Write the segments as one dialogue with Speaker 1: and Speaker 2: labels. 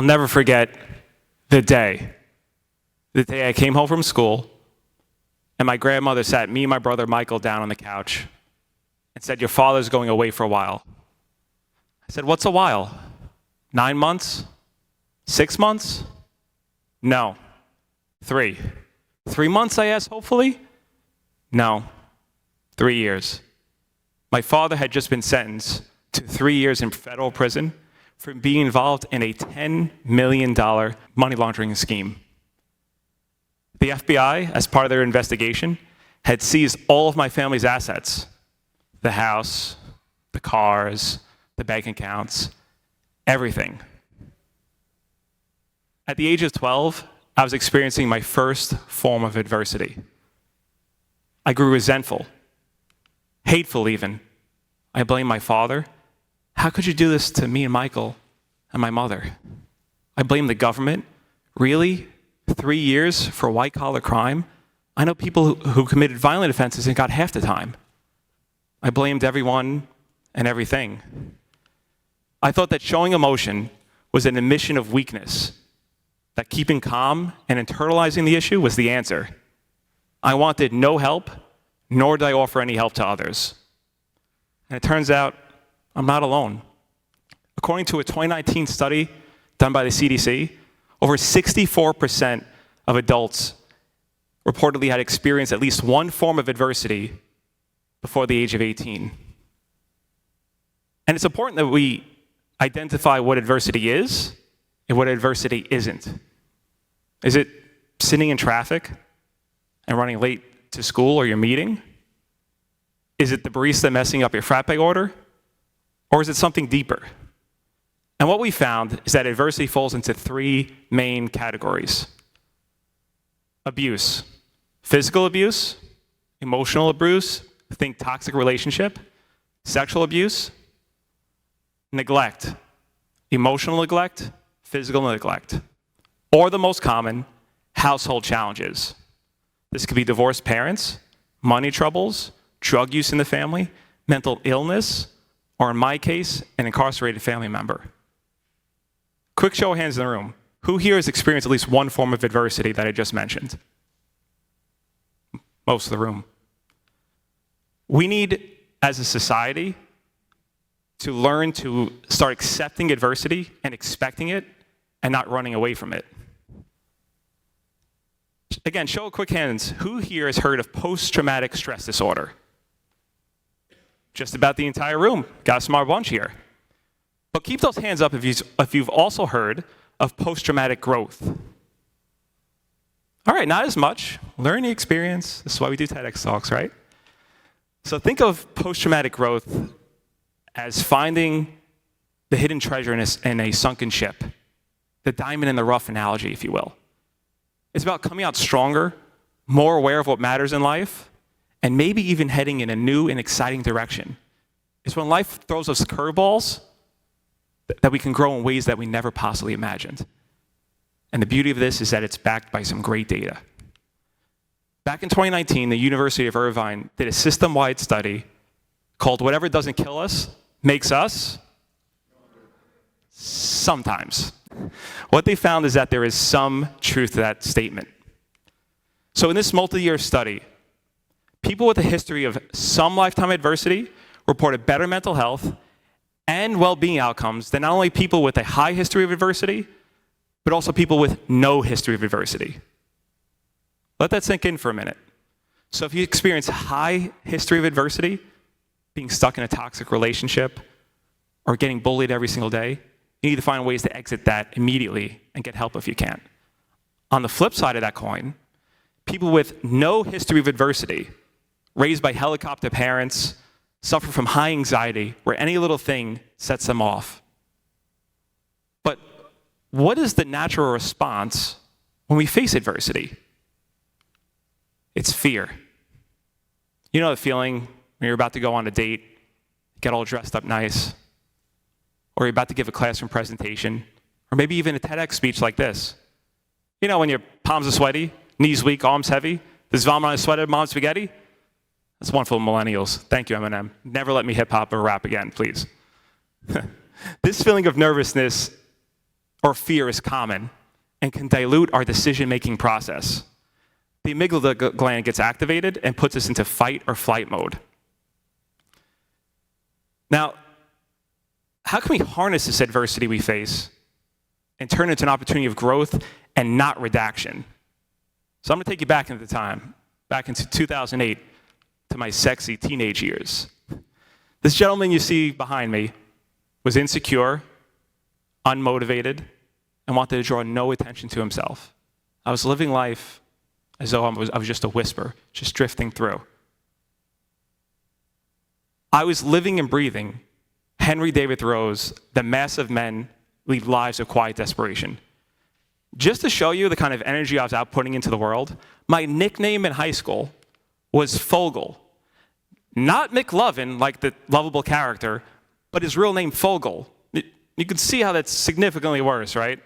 Speaker 1: I'll never forget the day I came home from school and my grandmother sat me and my brother Michael down on the couch and said, "Your father's going away for a while." I said, "What's a while? 9 months? 6 months? No. 3. 3 months, I asked, hopefully? No. 3 years. My father had just been sentenced to 3 years in federal prison for being involved in a $10 million money laundering scheme. The FBI, as part of their investigation, had seized all of my family's assets: the house, the cars, the bank accounts, everything. At the age of 12, I was experiencing my first form of adversity. I grew resentful, hateful even. I blamed my father. How could you do this to me and Michael and my mother? I blamed the government. Really? 3 years for white-collar crime? I know people who committed violent offenses and got half the time. I blamed everyone and everything. I thought that showing emotion was an admission of weakness, that keeping calm and internalizing the issue was the answer. I wanted no help, nor did I offer any help to others. And it turns out I'm not alone. According to a 2019 study done by the CDC, over 64% of adults reportedly had experienced at least one form of adversity before the age of 18. And it's important that we identify what adversity is and what adversity isn't. Is it sitting in traffic and running late to school or your meeting? Is it the barista messing up your frappe order? Or is it something deeper? And what we found is that adversity falls into 3 main categories: abuse, physical abuse, emotional abuse, think toxic relationship, sexual abuse, neglect, emotional neglect, physical neglect, or the most common, household challenges. This could be divorced parents, money troubles, drug use in the family, mental illness, or in my case, an incarcerated family member. Quick show of hands in the room. Who here has experienced at least one form of adversity that I just mentioned? Most of the room. We need, as a society, to learn to start accepting adversity and expecting it and not running away from it. Again, show of quick hands. Who here has heard of post-traumatic stress disorder? Just about the entire room. Got a smart bunch here. But keep those hands up if you've also heard of post-traumatic growth. All right, not as much. Learning experience. This is why we do TEDx talks, right? So think of post-traumatic growth as finding the hidden treasure in a sunken ship, the diamond in the rough analogy, if you will. It's about coming out stronger, more aware of what matters in life, and maybe even heading in a new and exciting direction. It's when life throws us curveballs that we can grow in ways that we never possibly imagined. And the beauty of this is that it's backed by some great data. Back in 2019, the University of Irvine did a system-wide study called "Whatever Doesn't Kill Us Makes Us Sometimes." What they found is that there is some truth to that statement. So in this multi-year study, people with a history of some lifetime adversity reported better mental health and well-being outcomes than not only people with a high history of adversity, but also people with no history of adversity. Let that sink in for a minute. So if you experience a high history of adversity, being stuck in a toxic relationship, or getting bullied every single day, you need to find ways to exit that immediately and get help if you can. On the flip side of that coin, people with no history of adversity, raised by helicopter parents, suffer from high anxiety where any little thing sets them off. But what is the natural response when we face adversity? It's fear. You know the feeling when you're about to go on a date, get all dressed up nice, or you're about to give a classroom presentation, or maybe even a TEDx speech like this. You know when your palms are sweaty, knees weak, arms heavy, there's vomit on a sweater, mom's spaghetti? That's one for the millennials. Thank you, Eminem. Never let me hip hop or rap again, please. This feeling of nervousness or fear is common and can dilute our decision-making process. The amygdala gland gets activated and puts us into fight or flight mode. Now, how can we harness this adversity we face and turn it into an opportunity of growth and not redaction? So I'm going to take you back into time, back into 2008, to my sexy teenage years. This gentleman you see behind me was insecure, unmotivated, and wanted to draw no attention to himself. I was living life as though I was just a whisper, just drifting through. I was living and breathing Henry David Thoreau's "The massive men lead lives of quiet desperation." Just to show you the kind of energy I was outputting into the world, my nickname in high school was Fogel. Not McLovin, like the lovable character, but his real name, Fogel. You can see how that's significantly worse, right?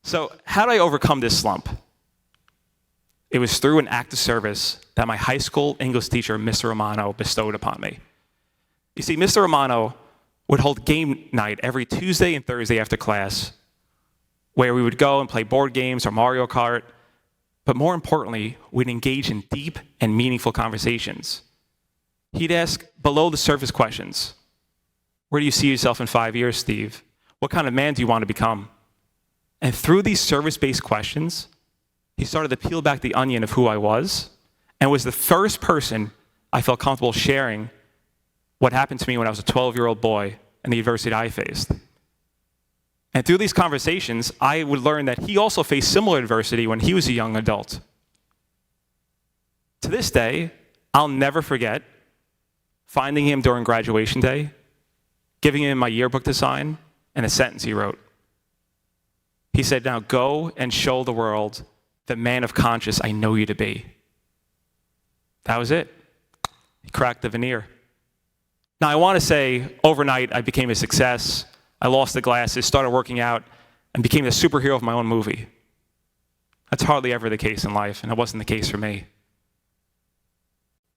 Speaker 1: So how did I overcome this slump? It was through an act of service that my high school English teacher, Mr. Romano, bestowed upon me. You see, Mr. Romano would hold game night every Tuesday and Thursday after class, where we would go and play board games or Mario Kart, but more importantly, we'd engage in deep and meaningful conversations. He'd ask below the surface questions. Where do you see yourself in 5 years, Steve? What kind of man do you want to become? And through these service-based questions, he started to peel back the onion of who I was, and was the first person I felt comfortable sharing what happened to me when I was a 12-year-old boy and the adversity I faced. And through these conversations, I would learn that he also faced similar adversity when he was a young adult. To this day, I'll never forget finding him during graduation day, giving him my yearbook to sign, and a sentence he wrote. He said, "Now go and show the world the man of conscience I know you to be." That was it. He cracked the veneer. Now, I want to say overnight I became a success. I lost the glasses, started working out, and became the superhero of my own movie. That's hardly ever the case in life, and it wasn't the case for me.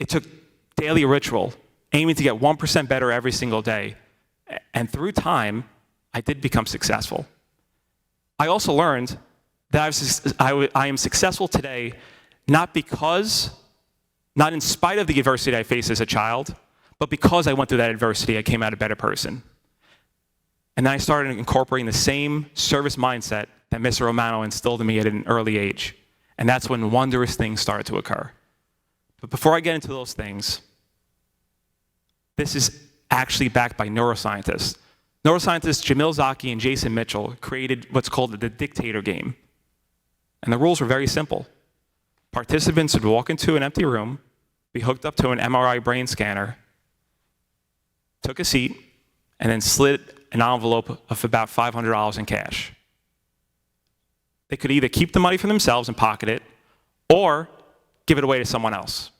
Speaker 1: It took daily ritual, aiming to get 1% better every single day. And through time, I did become successful. I also learned that I am successful today not in spite of the adversity I faced as a child, but because I went through that adversity, I came out a better person. And then I started incorporating the same service mindset that Mr. Romano instilled in me at an early age. And that's when wondrous things started to occur. But before I get into those things, this is actually backed by neuroscientists. Neuroscientists Jamil Zaki and Jason Mitchell created what's called the dictator game. And the rules were very simple. Participants would walk into an empty room, be hooked up to an MRI brain scanner, took a seat, and then slid an envelope of about $500 in cash. They could either keep the money for themselves and pocket it, or give it away to someone else.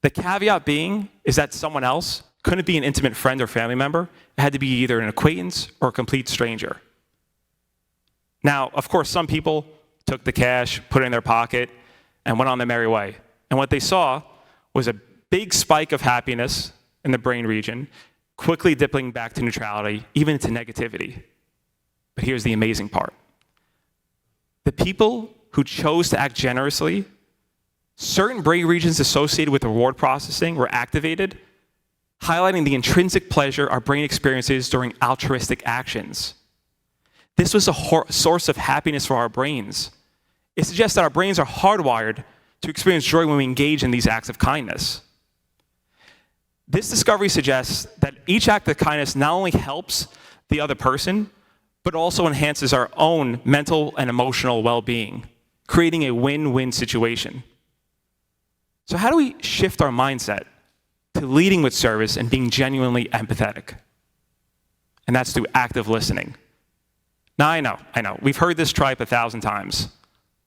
Speaker 1: The caveat being is that someone else couldn't be an intimate friend or family member. It had to be either an acquaintance or a complete stranger. Now, of course, some people took the cash, put it in their pocket, and went on their merry way. And what they saw was a big spike of happiness in the brain region, quickly dipping back to neutrality, even into negativity. But here's the amazing part. The people who chose to act generously, certain brain regions associated with reward processing were activated, highlighting the intrinsic pleasure our brain experiences during altruistic actions. This was a source of happiness for our brains. It suggests that our brains are hardwired to experience joy when we engage in these acts of kindness. This discovery suggests that each act of kindness not only helps the other person, but also enhances our own mental and emotional well-being, creating a win-win situation. So how do we shift our mindset to leading with service and being genuinely empathetic? And that's through active listening. Now, I know. We've heard this tripe 1,000 times.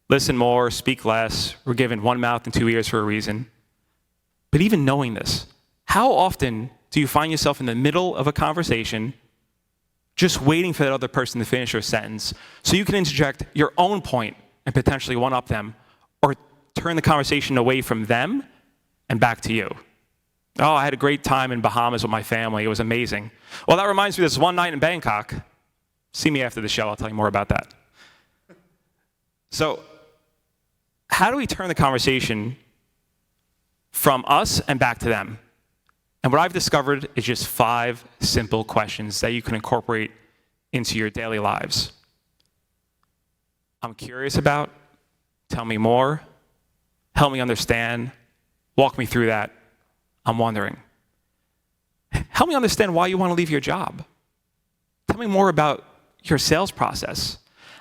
Speaker 1: Listen more, speak less. We're given one mouth and two ears for a reason. But even knowing this, how often do you find yourself in the middle of a conversation just waiting for that other person to finish their sentence so you can interject your own point and potentially one-up them, or turn the conversation away from them and back to you? Oh, I had a great time in Bahamas with my family. It was amazing. Well, that reminds me of this one night in Bangkok. See me after the show, I'll tell you more about that. So, how do we turn the conversation from us and back to them? And what I've discovered is just 5 simple questions that you can incorporate into your daily lives. I'm curious about, tell me more, help me understand, walk me through that, I'm wondering. Help me understand why you want to leave your job. Tell me more about your sales process.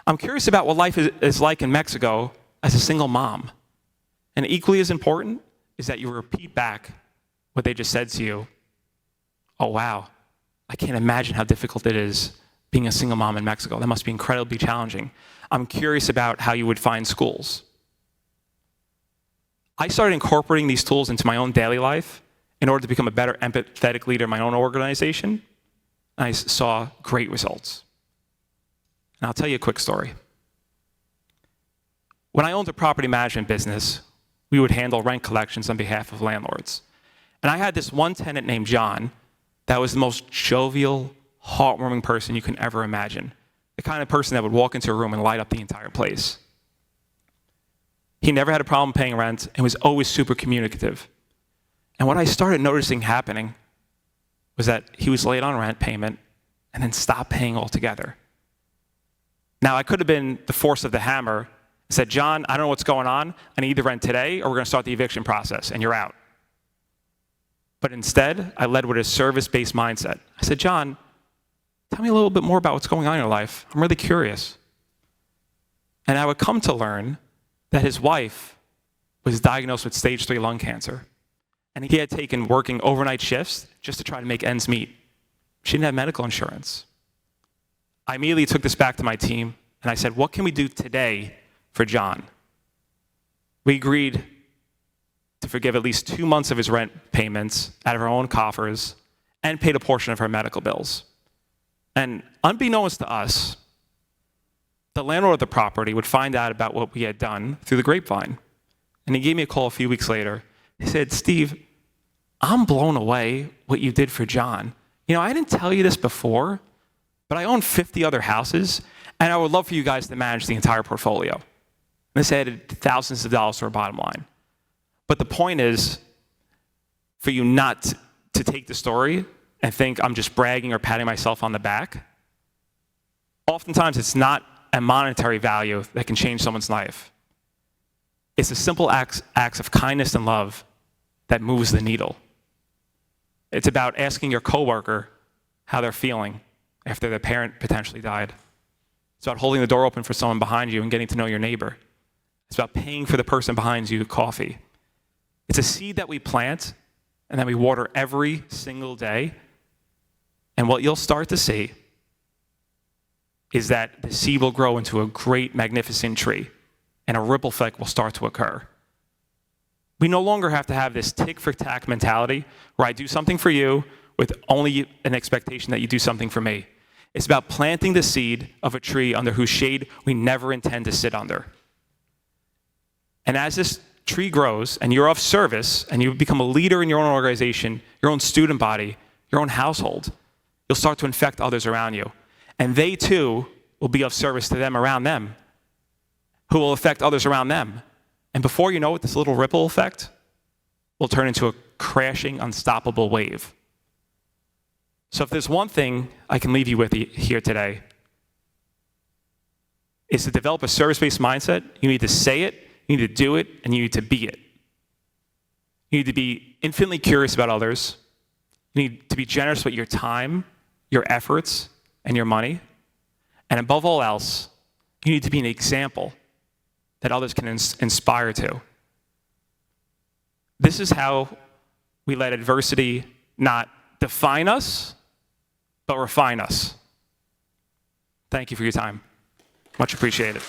Speaker 1: I'm curious about what life is like in Mexico as a single mom. And equally as important is that you repeat back what they just said to you. Oh, wow, I can't imagine how difficult it is being a single mom in Mexico. That must be incredibly challenging. I'm curious about how you would find schools. I started incorporating these tools into my own daily life in order to become a better empathetic leader in my own organization. And I saw great results. And I'll tell you a quick story. When I owned a property management business, we would handle rent collections on behalf of landlords. And I had this one tenant named John that was the most jovial, heartwarming person you can ever imagine. The kind of person that would walk into a room and light up the entire place. He never had a problem paying rent and was always super communicative. And what I started noticing happening was that he was late on rent payment and then stopped paying altogether. Now, I could have been the force of the hammer and said, John, I don't know what's going on. I need the rent today or we're going to start the eviction process and you're out. But instead, I led with a service-based mindset. I said, John, tell me a little bit more about what's going on in your life. I'm really curious. And I would come to learn that his wife was diagnosed with stage 3 lung cancer. And he had taken working overnight shifts just to try to make ends meet. She didn't have medical insurance. I immediately took this back to my team, and I said, what can we do today for John? We agreed to forgive at least 2 months of his rent payments out of our own coffers and paid a portion of her medical bills. And unbeknownst to us, the landlord of the property would find out about what we had done through the grapevine. And he gave me a call a few weeks later. He said, Steve, I'm blown away what you did for John. You know, I didn't tell you this before, but I own 50 other houses, and I would love for you guys to manage the entire portfolio. And this added thousands of dollars to our bottom line. But the point is for you not to take the story and think I'm just bragging or patting myself on the back. Oftentimes, it's not a monetary value that can change someone's life. It's the simple acts of kindness and love that moves the needle. It's about asking your coworker how they're feeling after their parent potentially died. It's about holding the door open for someone behind you and getting to know your neighbor. It's about paying for the person behind you coffee. It's a seed that we plant and that we water every single day. And what you'll start to see is that the seed will grow into a great, magnificent tree, and a ripple effect will start to occur. We no longer have to have this tick-for-tack mentality where I do something for you with only an expectation that you do something for me. It's about planting the seed of a tree under whose shade we never intend to sit under. And as this tree grows and you're of service and you become a leader in your own organization, your own student body, your own household, you'll start to infect others around you. And they too will be of service to them around them, who will affect others around them. And before you know it, this little ripple effect will turn into a crashing, unstoppable wave. So if there's one thing I can leave you with here today, is to develop a service-based mindset. You need to say it, you need to do it, and you need to be it. You need to be infinitely curious about others. You need to be generous with your time, your efforts, and your money. And above all else, you need to be an example that others can inspire to. This is how we let adversity not define us, but refine us. Thank you for your time. Much appreciated.